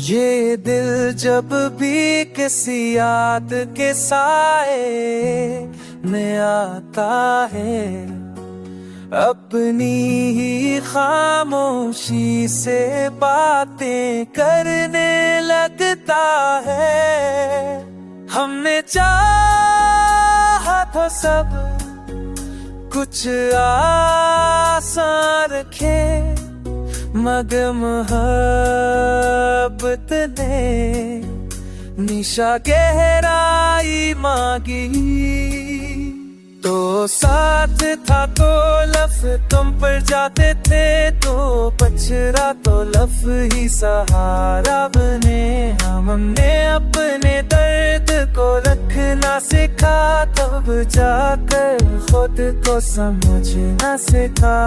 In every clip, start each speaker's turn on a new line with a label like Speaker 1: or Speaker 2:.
Speaker 1: ये दिल जब भी किसी याद के साए में आता है, अपनी ही खामोशी से बातें करने लगता है। हमने चाहा तो सब कुछ आसान रखे, मगर मोहब्बत ने निशा गहराई मांगी। तो साथ था तो लफ तुम पर जाते थे, तो पछड़ा तो लफ ही सहारा बने। हमने अपने दर्द को रखना सीखा, तब जाकर खुद को समझना सीखा।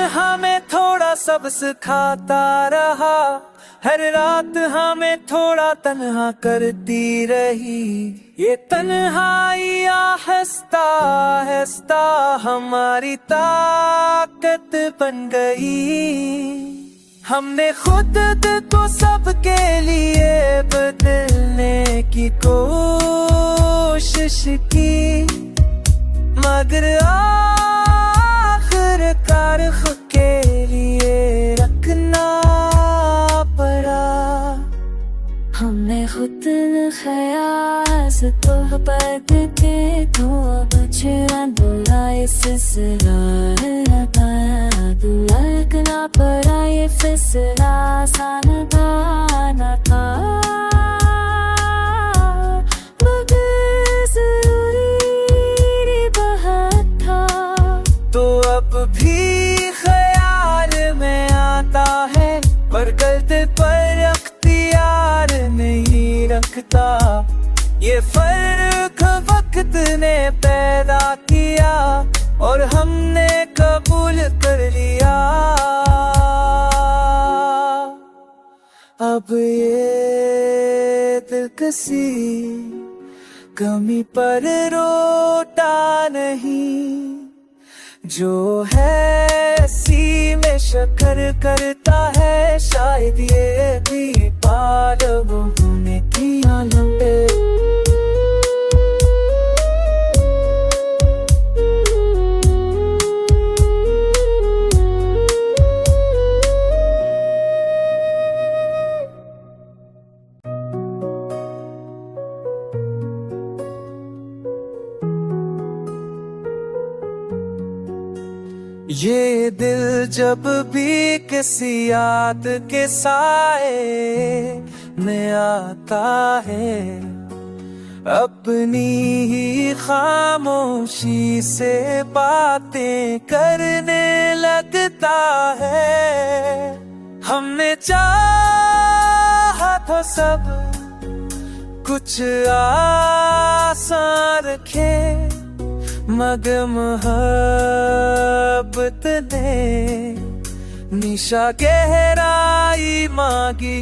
Speaker 1: हमें थोड़ा सब सिखाता रहा, हर रात हमें थोड़ा तन्हा करती रही। ये तन्हाई आहिस्ता आहिस्ता हमारी ताकत बन गई। हमने खुद को सबके लिए बदलने की कोशिश की, मगर आखिरकार खुद के लिए रखना पड़ा।
Speaker 2: हमने खुद ख्याल से तोहबत के तो बचरा दूल्हा ये सिलसिला दूल्हा रखना पड़ा। ये फैसला आसान ना था,
Speaker 1: भी ख्याल में आता है, पर गलती पर अख्तियार नहीं रखता। ये फर्क वक्त ने पैदा किया और हमने कबूल कर लिया। अब ये दिल किसी कमी पर रोता नहीं, जो है सी में शक्र करता है। शायद ये भी पालब होने की आलम पे। ये दिल जब भी किसी याद के साए में आता है, अपनी ही खामोशी से बातें करने लगता है। हमने चाहा तो सब कुछ आसान रखे, मगर मोहब्बत ने निशा गहराई मांगी।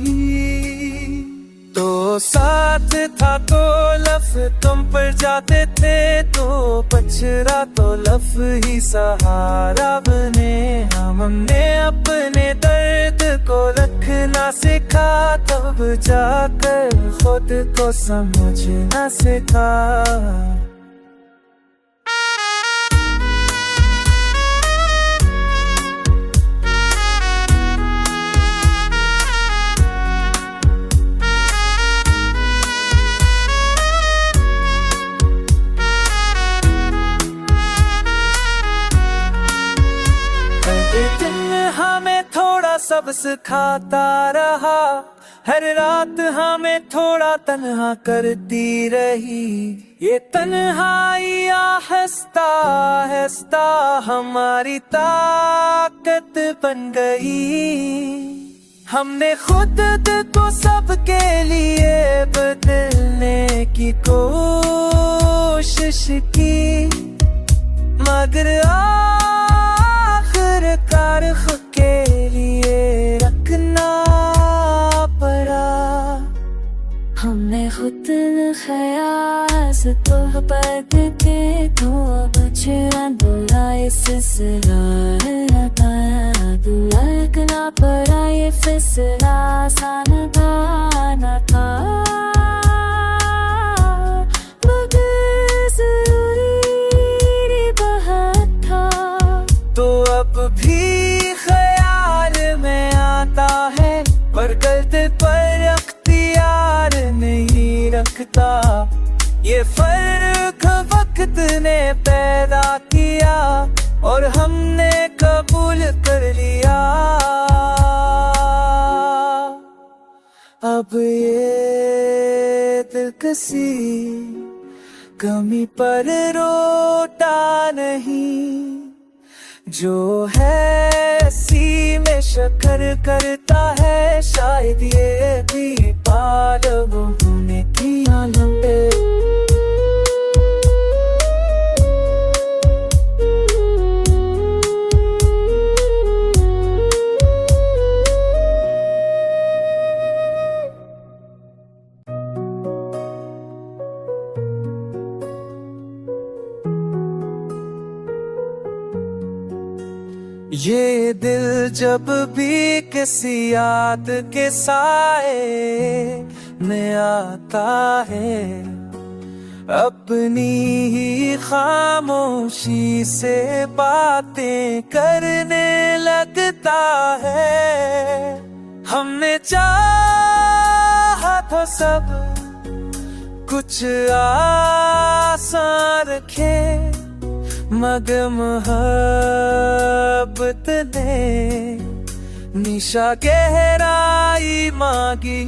Speaker 1: तो साथ था तो लफ तुम पर जाते थे, तो पछड़ा तो लफ ही सहारा बने। हमने अपने दर्द को रखना सीखा, तब जाकर खुद को समझना सीखा। हमें थोड़ा सब सिखाता रहा, हर रात हमें थोड़ा तन्हा करती रही। ये तन्हाई आहिस्ता आहिस्ता हमारी ताकत बन गई। हमने खुद को सबके लिए बदलने की कोशिश की, मगर
Speaker 2: खुद ख्यास तो पद के तो अब चुरा ये सिलसिला दुलकना पड़ा ये फिसला आसान था न था मगर जरूरी बहुत था।
Speaker 1: तो अब भी ख्याल में आता है पर गलत पर अख्तियार नहीं रखता। ये फर्क वक्त ने पैदा किया और हमने कबूल कर लिया। अब ये दिल किसी कमी पर रोता नहीं, जो है सी में शक्कर करता है शायद ये भी पालब होने की आलम पे। ये दिल जब भी किसी याद के साए में आता है अपनी ही खामोशी से बातें करने लगता है। हमने चाहा तो सब कुछ आसान रखे मगर मोहब्बत ने निशा गहराई मांगी।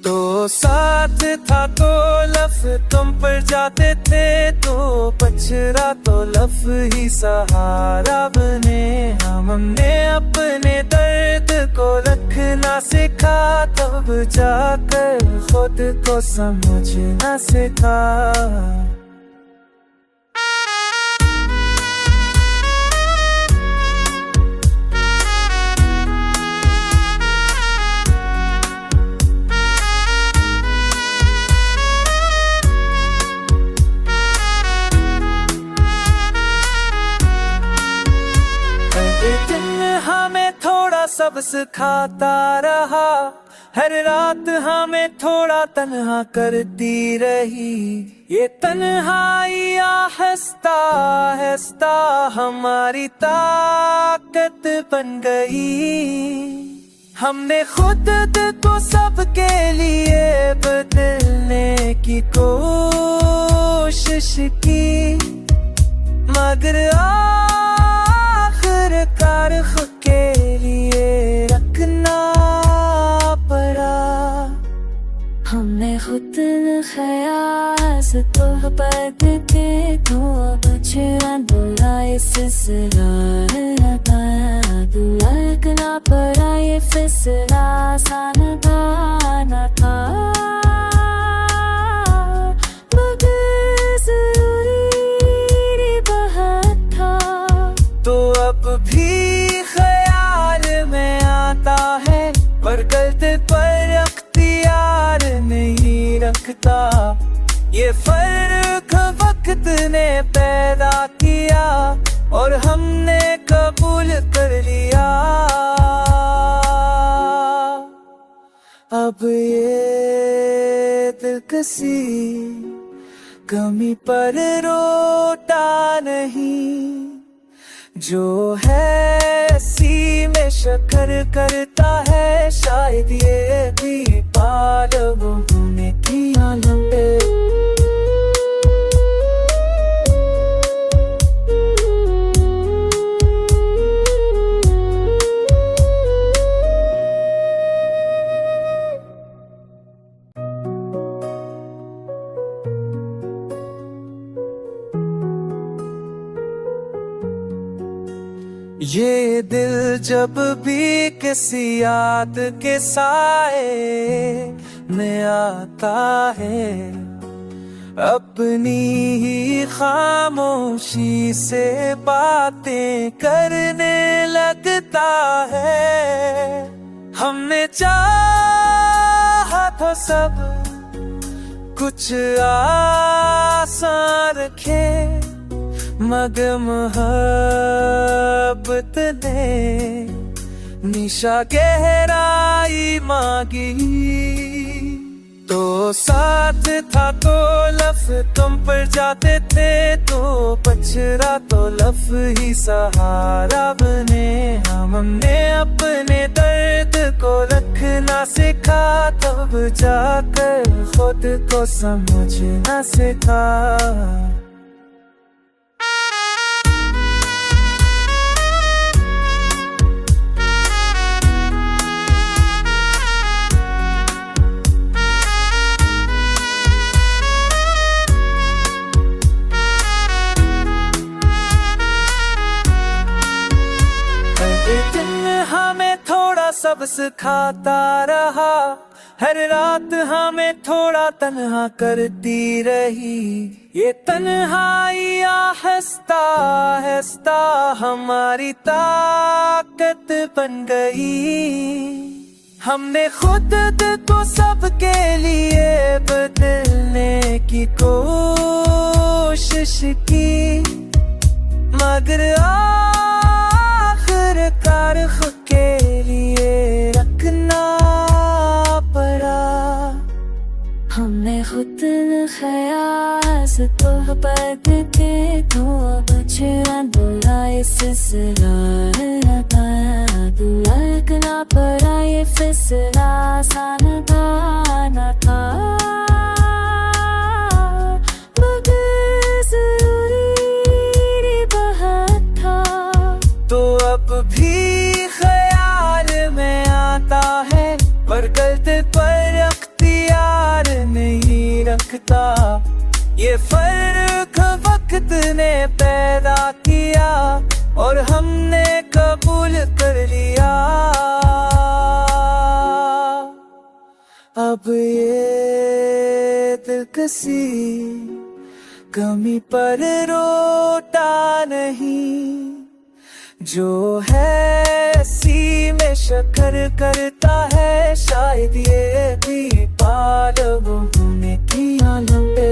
Speaker 1: तो साथ था तो लफ तुम पर जाते थे, तो पछड़ा तो लफ ही सहारा बने। हमने अपने दर्द को रखना सीखा तब जाकर खुद को समझना सीखा। हमें थोड़ा सब सिखाता रहा, हर रात हमें थोड़ा तन्हा करती रही। ये तन्हाई आहिस्ता आहिस्ता हमारी ताकत बन गई। हमने खुद को सबके लिए बदलने की कोशिश की मगर आखिरकार खुद के लिए रखना पड़ा।
Speaker 2: हमने खुद ख्यास तो पद के तो अब चुरा ये सिलसिला दुलकना पड़ा ये फिसला आसान था न था मगर जरूरी बहुत था।
Speaker 1: तो अब भी ख्याल में आता है पर गलत पर अख्तियार नहीं रखता। ये फर्क वक्त ने पैदा किया और हमने कबूल कर लिया। अब ये दिल किसी कमी पर रोता नहीं, जो है सी में शक्कर करता है शायद ये भी पालब होने की आलम पे। ये दिल जब भी किसी याद के साए में आता है अपनी ही खामोशी से बातें करने लगता है। हमने चाहा हाथों सब कुछ आसान रखे, मगर मोहब्बत ने निशा गहराई मांगी। तो साथ था तो लफ तुम पर जाते थे, तो पछड़ा तो लफ ही सहारा बने। हमने अपने दर्द को रखना सीखा, तब जाकर खुद को समझना सीखा। हमें थोड़ा सब सिखाता रहा, हर रात हमें थोड़ा तन्हा करती रही। ये तन्हाई आहिस्ता आहिस्ता हमारी ताकत बन गई। हमने खुद को सबके लिए बदलने की कोशिश की, मगर आखिरकार खुद के लिए रखना पड़ा।
Speaker 2: हमने खुद ख्यास तो बद के, तो अब बुरा इस लगना पड़ा। ये फैसला आसान था न था, मगर जरूरी बहुत था।
Speaker 1: तो अब भी ख्याल में आता है, पर गलती पर अख्तियार नहीं रखता। ये फर्क वक्त ने पैदा किया और हमने कबूल कर लिया। अब ये दिल किसी कमी पर रोता नहीं, जो है सी में शक्र करता है। शायद ये भी पालब होने की आलम पे।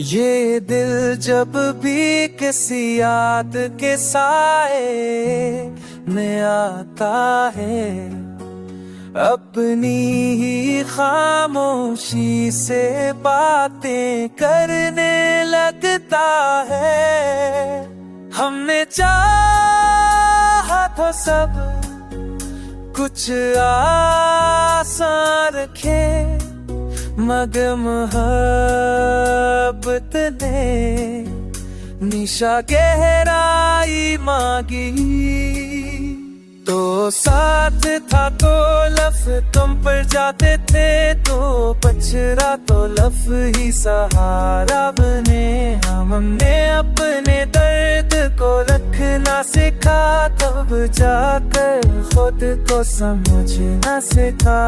Speaker 1: ये दिल जब भी किसी याद के साए में आता है, अपनी ही खामोशी से बातें करने लगता है। हमने चाहा तो सब कुछ आसान रखे, मगर मोहब्बत ने निशा गहराई मांगी। तो साथ था तो लफ तुम पर जाते थे, तो पछड़ा तो लफ ही सहारा बने। हमने अपने दर्द को रखना सीखा, तब जाकर खुद को समझना सीखा।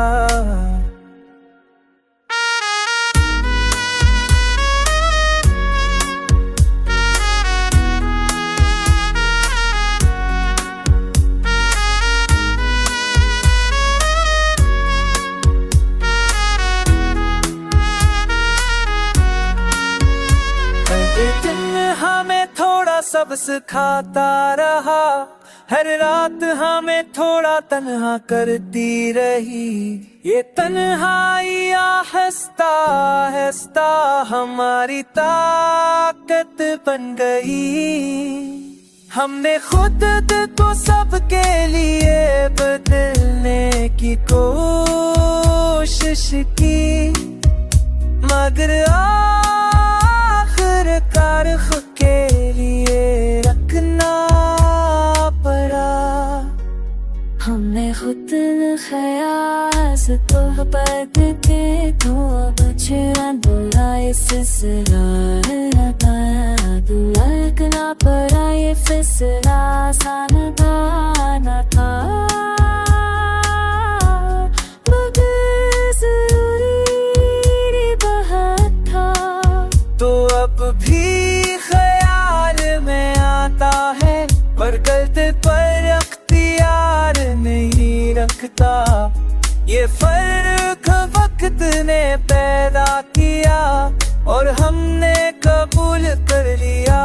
Speaker 1: हमें थोड़ा सब सिखाता रहा, हर रात हमें थोड़ा तन्हा करती रही। ये तन्हाई आहिस्ता आहिस्ता हमारी ताकत बन गई। हमने खुद को सबके लिए बदलने की कोशिश की, मगर आखिरकार खुद के लिए रखना पड़ा।
Speaker 2: हमने खुद ख्यास तो बद के, तो अब बुरा इस लगना पड़ा। ये फैसला आसान था
Speaker 1: पर गलती पर अख्तियार नहीं रखता। ये फर्क वक्त ने पैदा किया और हमने कबूल कर लिया।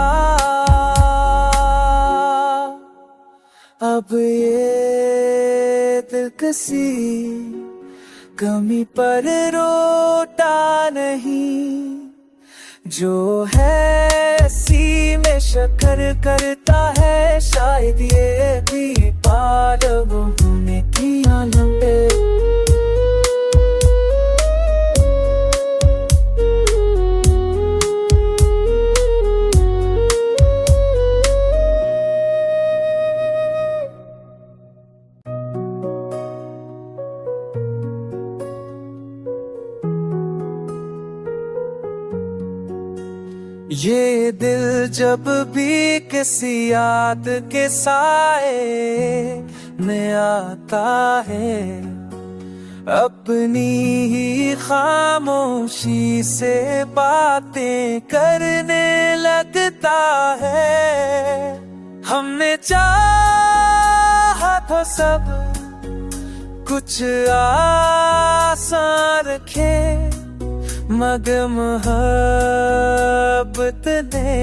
Speaker 1: अब ये दिल किसी कमी पर रोता नहीं, जो है सी में शक्कर करता है। शायद ये भी पालब होने की आलम पे। ये दिल जब भी किसी याद के साए में आता है, अपनी ही खामोशी से बातें करने लगता है। हमने चाहा तो सब कुछ आसान रखे, मगर मोहब्बत ने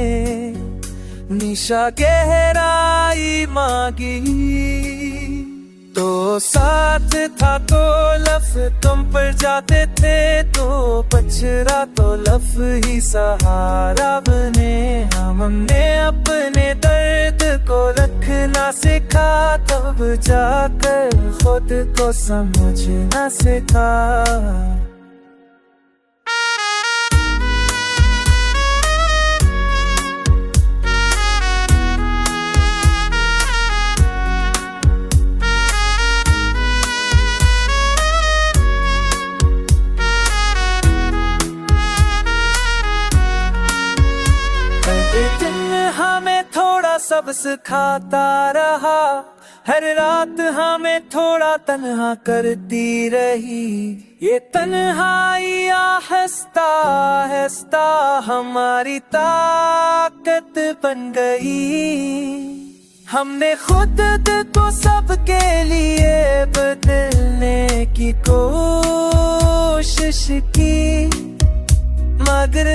Speaker 1: निशा गहराई मांगी। तो साथ था तो लफ तुम पर जाते थे, तो पछड़ा तो लफ ही सहारा बने। हमने अपने दर्द को रखना सीखा, तब जाकर खुद को समझना सीखा। हमें थोड़ा सब सिखाता रहा, हर रात हमें थोड़ा तन्हा करती रही। ये तन्हाई आहिस्ता आहिस्ता हमारी ताकत बन गई। हमने खुद को सबके लिए बदलने की कोशिश की, मगर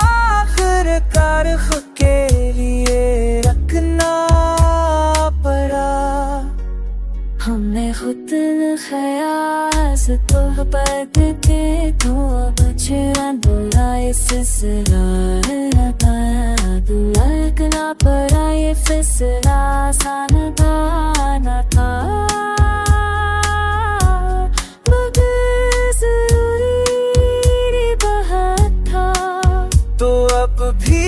Speaker 1: आखिरकार खुद के लिए रखना पड़ा।
Speaker 2: हमने खुद ख्यास तो बद के तो बचरा दूल्हा इस दुलकना पड़ा। ये फैसला आसान था न था, मगर जरूरी बहुत था।
Speaker 1: तो अब भी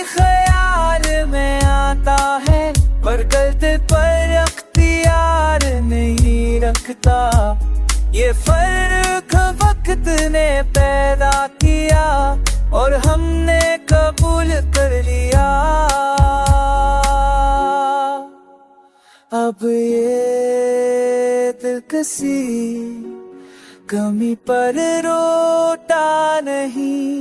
Speaker 1: ख्याल में आता है, पर गलती पर अख्तियार नहीं रखता। ये फर्क वक्त ने पैदा किया और हमने कबूल कर लिया। अब ये दिल किसी कमी पर रोता नहीं,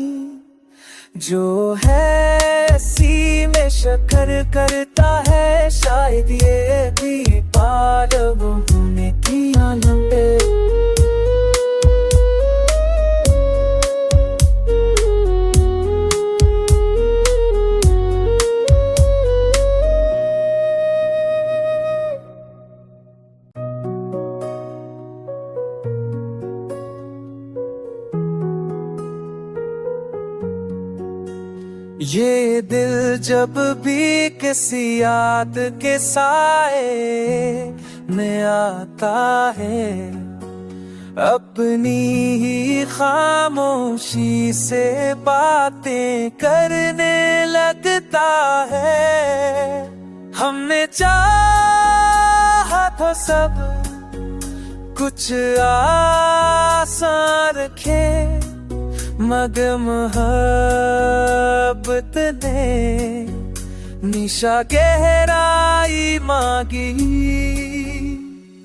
Speaker 1: जो है सी में शक्कर करता है। शायद ये भी पालब होने की आलम पे। ये दिल जब भी किसी याद के साए में आता है, अपनी ही खामोशी से बातें करने लगता है। हमने चाहा तो सब कुछ आसान रखे, मगर मोहब्बत ने निशा गहराई मांगी।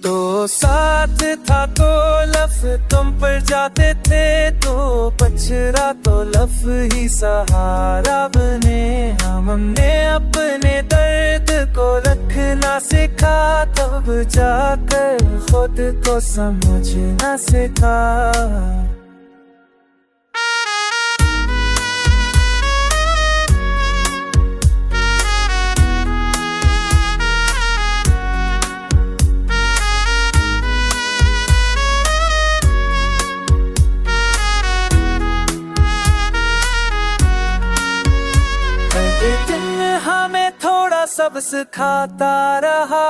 Speaker 1: तो तो साथ था तो लफ तुम पर जाते थे, तो पछड़ा तो लफ ही सहारा बने। हमने अपने दर्द को रखना सीखा, तब जाकर खुद को समझना सीखा। हमें थोड़ा सब सिखाता रहा,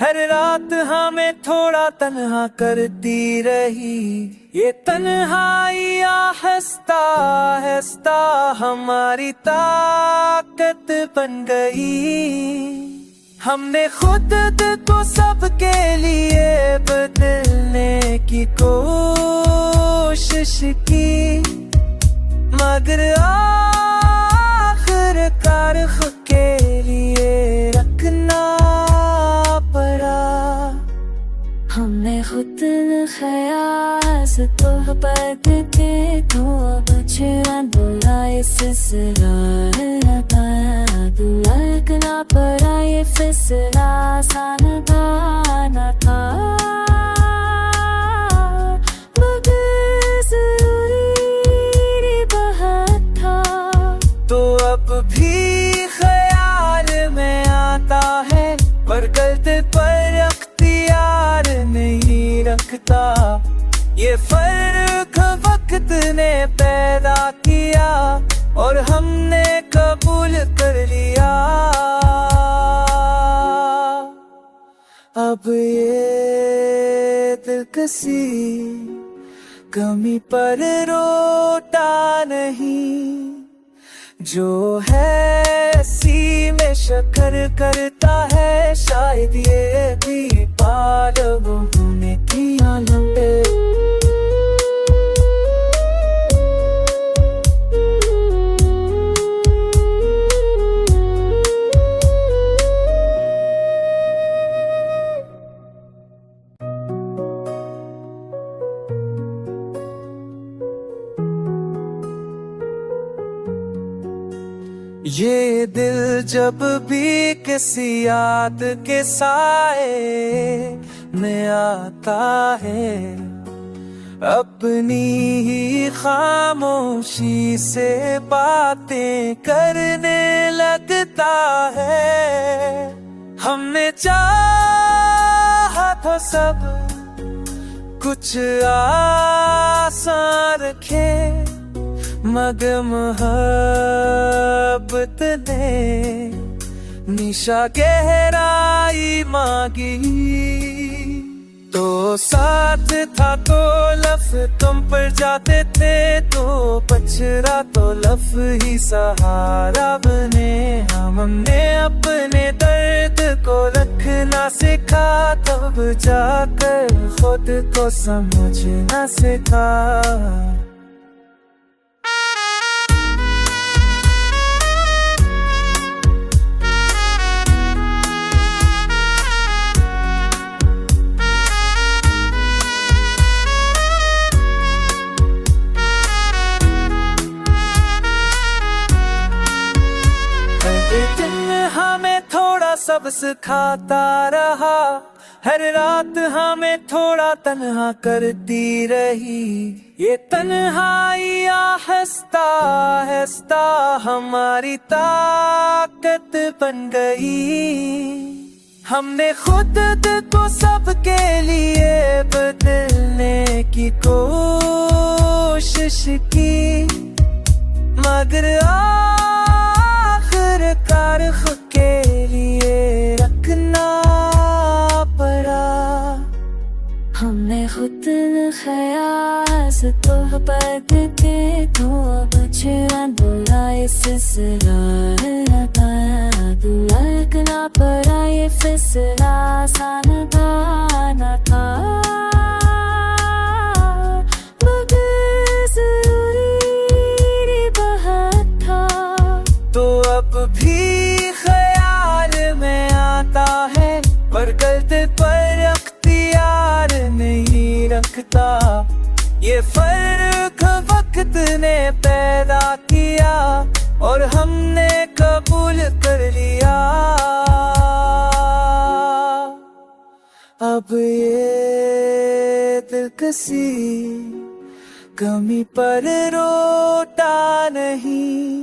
Speaker 1: हर रात हमें थोड़ा तन्हा करती रही। ये तन्हाई आहिस्ता आहिस्ता हमारी ताकत बन गई। हमने खुद को सबके लिए बदलने की कोशिश की, मगर आखिरकार खुद के लिए रखना पड़ा।
Speaker 2: हमने खुद ख्यास तो बदलते, तो अब छुरा इस सिलसिला लगना पड़ा। ये फैसला आसान ना था, मगर जरूरी बहुत था।
Speaker 1: तो अब भी ख्याल में आता है, पर गलती पर अख्तियार नहीं रखता। ये फर्क वक्त ने पैदा किया और हमने कबूल कर लिया। अब ये दिलकशी कमी पर रोता नहीं, जो है सी में शक्कर करता है। शायद ये भी पालब होने की आलम पे। ये दिल जब भी किसी याद के साए में आता है, अपनी ही खामोशी से बातें करने लगता है। हमने चाहा तो सब कुछ आसान रखे, मगर मोहब्बत ने निशा गहराई मांगी। तो साथ था तो लफ तुम पर जाते थे, तो पछड़ा तो लफ ही सहारा बने। हमने अपने दर्द को रखना सीखा, तब जाकर खुद को समझना सीखा। हमें थोड़ा सब सिखाता रहा, हर रात हमें थोड़ा तन्हा करती रही। ये तन्हाई आहिस्ता आहिस्ता हमारी ताकत बन गई। हमने खुद को सबके लिए बदलने की कोशिश की, मगर आखिरकार खुद के लिए रखना पड़ा।
Speaker 2: हमने खुद ख्यास तो बदलते, तो अब छुरा इस सिलसिला लगना पड़ा। ये फैसला आसान ना था, मगर जरूरी बहुत था।
Speaker 1: तो अब भी ख्याल में आता है, पर गलती पर अख्तियार लगता। ये फर्क वक्त ने पैदा किया और हमने कबूल कर लिया। अब ये दिल किसी कमी पर रोता नहीं,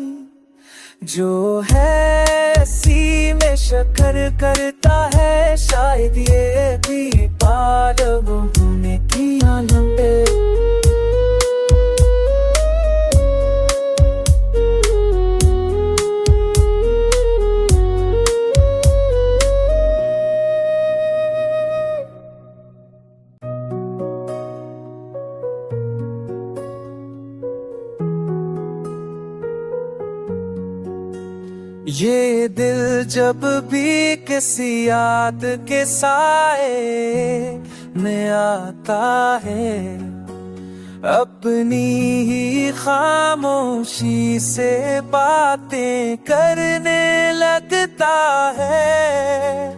Speaker 1: जो है सी में शक्कर करता है। शायद ये भी पालब होने की आलम है। ये दिल जब भी किसी याद के साए में आता है, अपनी ही खामोशी से बातें करने लगता है।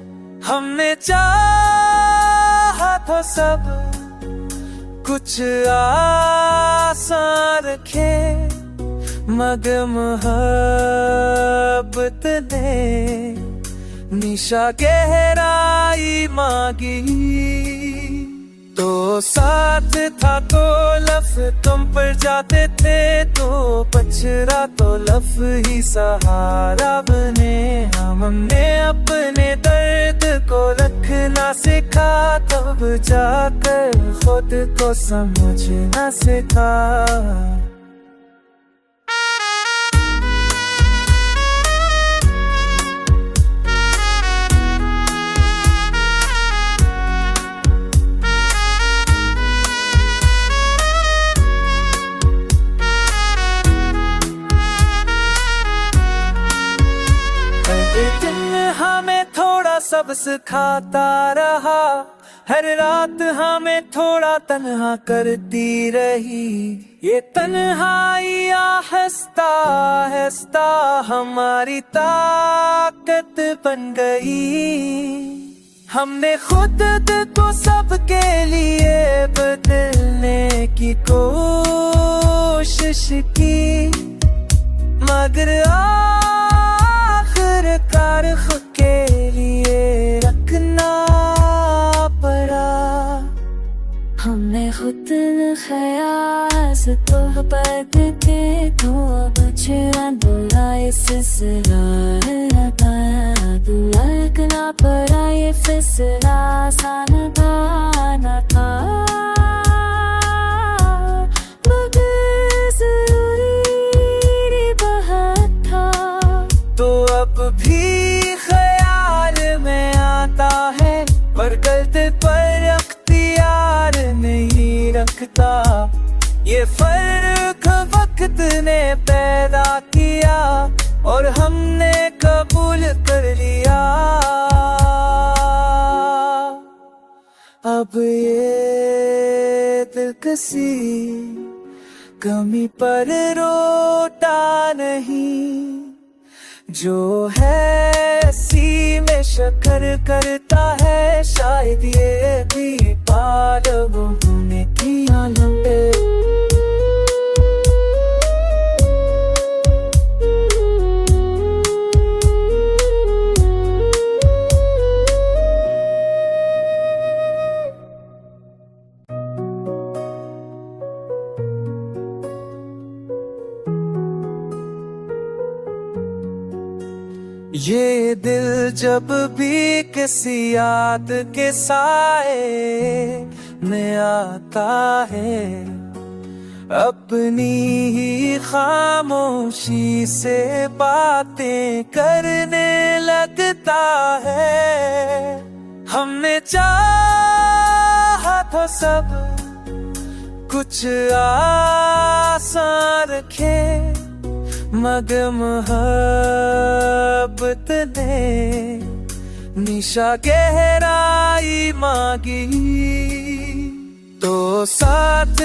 Speaker 1: हमने चाहा तो सब कुछ आसान रखे, मगर मोहब्बत ने निशा गहराई मांगी। तो साथ था तो लफ्ज़ तुम पर जाते थे, तो पछड़ा तो लफ्ज़ ही सहारा बने। हमने अपने दर्द को रखना सीखा, तब जाकर खुद को समझना सीखा। हमें थोड़ा सब सिखाता रहा, हर रात हमें थोड़ा तन्हा करती रही। ये तन्हाई आहिस्ता आहिस्ता हमारी ताकत बन गई। हमने खुद को सबके लिए बदलने की कोशिश की, मगर आखिरकार खुद के लिए रखना पड़ा।
Speaker 2: हमने खुद ख्याल से तो बदलते, तो अब छुरा दूल्हा इस सिलसिला लगना पड़ा। ये फैसला आसान ना था,
Speaker 1: भी ख्याल में आता है, पर गलती पर अख्तियार नहीं रखता। ये फर्क वक्त ने पैदा किया और हमने कबूल कर लिया। अब ये दिल किसी कमी पर रोता नहीं, जो है सी में शक्कर करता है। शायद ये भी पालब होने की आलम है। ये दिल जब भी किसी याद के साए में आता है, अपनी ही खामोशी से बातें करने लगता है। हमने चाहा तो सब कुछ आसान रखे, मगर मोहब्बत ने निशा गहराई मांगी। तो साथ